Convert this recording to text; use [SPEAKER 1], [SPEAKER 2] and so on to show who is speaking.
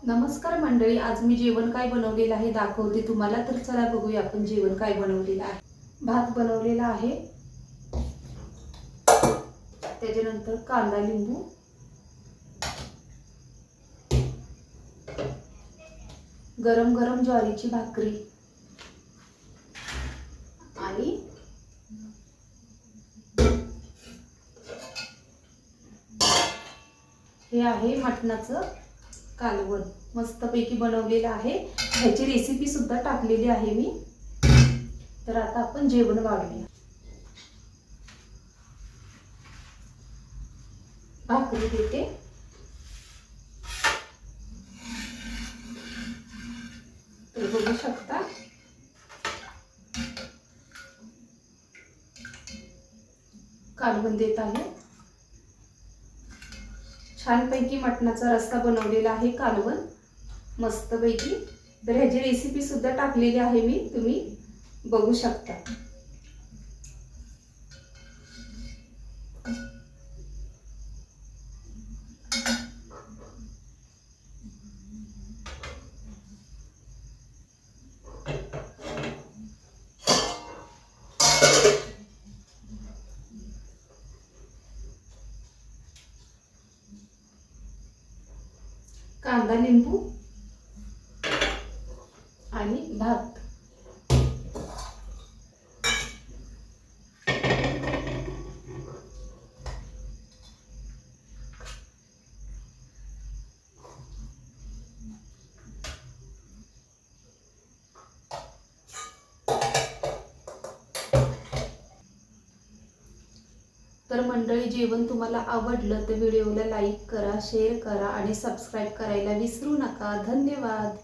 [SPEAKER 1] नमस्कार मंडळी, आज मी जेवण काय बनवलेलं आहे दाखवते तुम्हाला. तर चला बघूया आपण जेवण काय बनवलेलं आहे. भात बनवलेला आहे, त्याच्यानंतर कांदा लिंबू, गरम गरम ज्वारीची भाकरी आणि हे आहे मटणाचं कालवण. मस्तपैकी बनवलेलं आहे. ह्याची रेसिपी सुद्धा टाकलेली आहे मी. तर आता आपण जेवण वाढूया. भाकरी देते. तर बघू शकता कालवण देत आहे. छानपैकी मटणाचा रस्सा बनवलेला आहे, कालवण मस्तपैकी. तर ह्याची रेसिपी सुद्धा टाकलेली आहे मी, तुम्ही बघू शकता. कांदा लिंबू आणि भात. तर मंडळी, जेवण तुम्हाला आवडलं तर व्हिडिओला लाईक करा, शेअर करा आणि सबस्क्राईब करायला विसरू नका. धन्यवाद.